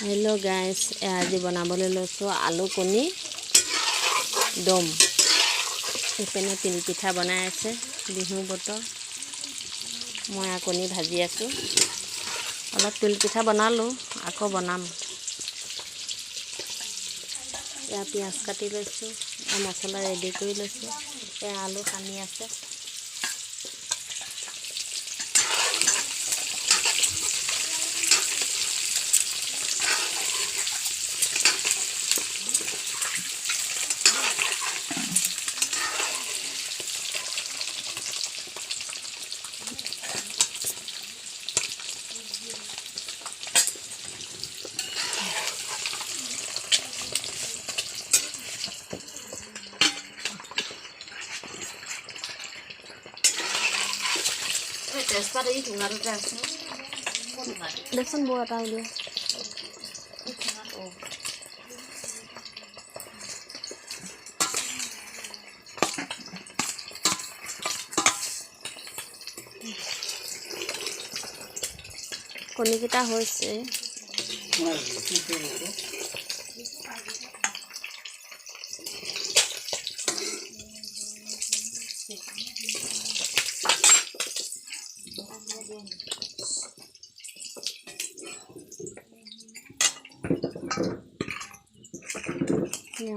hello guys आज बनाबले lasso आलू कणी दम इपेने तिल पिठा बनाय आछे बिहु बतर मैं कणी भाजी आछो अलप तिल पिठा बनालो आको बनाम या पियाज काटी लैसो मसला रेडी कर लैसो या आलू सानी आछे तेजपात এই ঠুঙাটোতে আছে দেখোন বৌ এটা উলিয়া কণীকেইটা হৈছে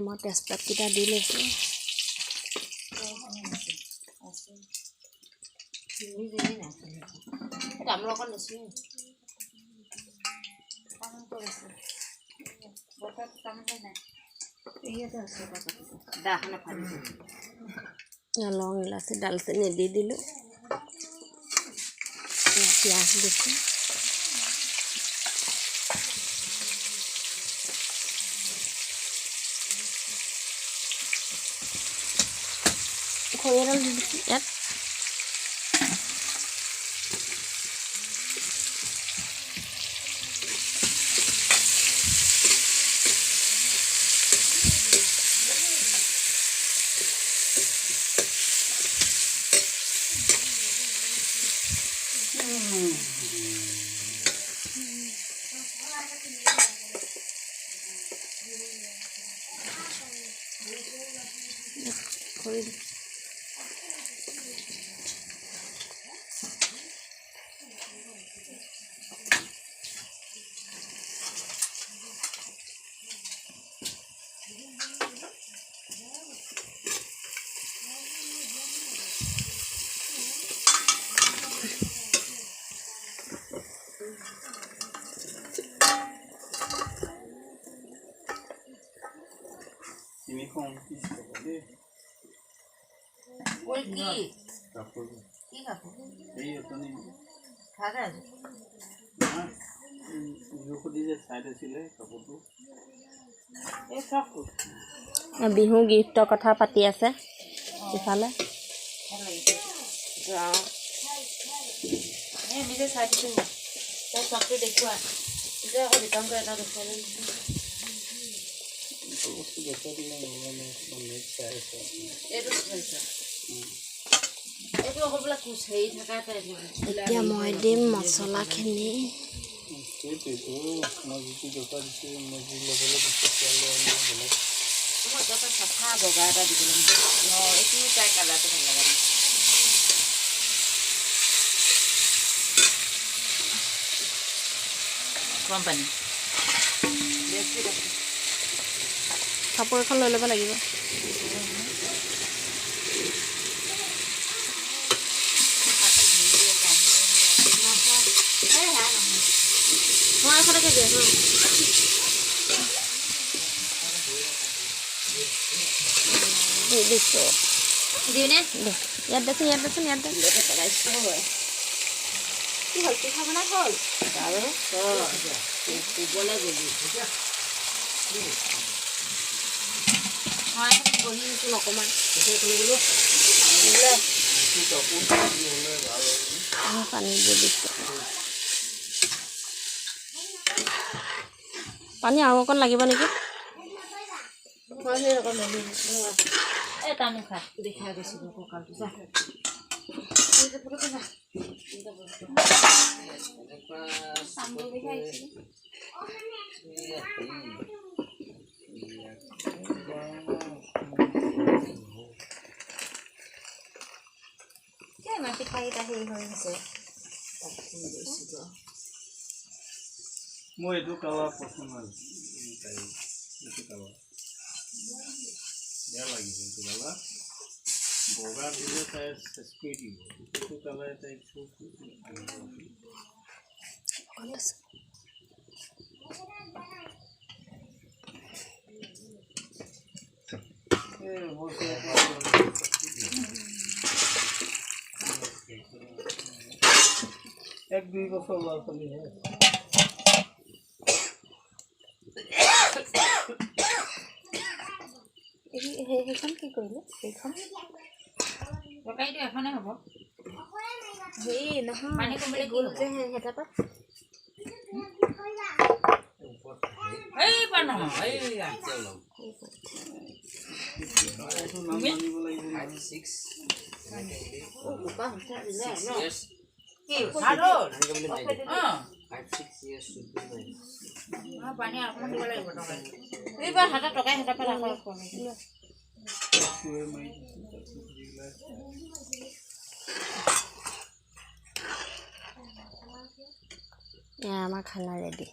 मैं तेजपात किटा दी लैसो लौंग इलायची दालचीनी दी दिलो प्याज दिसो खरियाडाल दी दिसो यात बिहु गिफ्ट कथा पाती आछे इफाले मैं दिम मसला खिनि কাপোৰ এখন লৈ ল'ব লাগিব মই এখনকে দিয়া দিছো দিনে ইয়াত দেচোন কি হ'ল পিঠা বনা হ'ল আৰু বলে গলি হয় বহি আছো অকমান পানী দি দিছো পানী আৰু অকণ লাগিব নেকি তামোল খা দেখাই গৈছো কঁকালটো যা তামোল দেখাইছিলো মই এইটো কালা পচন্দ এইটো কালা বেয়া লাগিব এইটো কালা বগা দিলে তাই চেচ কৰি দিব এইটো কালাৰে তাই খুব এক দুই বছৰ ল'ৰা ছোৱালী হয় সেইখন কি কৰিলে সেইখন তৰকাৰীটো এখনে হ'ব হেৰি নহয় গোল যে হেতা পাত এই পাৰ নহয় এইটো নাম মানিব লাগিব 6 কি ভালো 5 6 years to be পানী অকণমান দিব লাগিব তৰকাৰী এইবাৰ হাতত তৰকাৰী হেতা পাত আকৌ আমাৰ খানা ৰেডি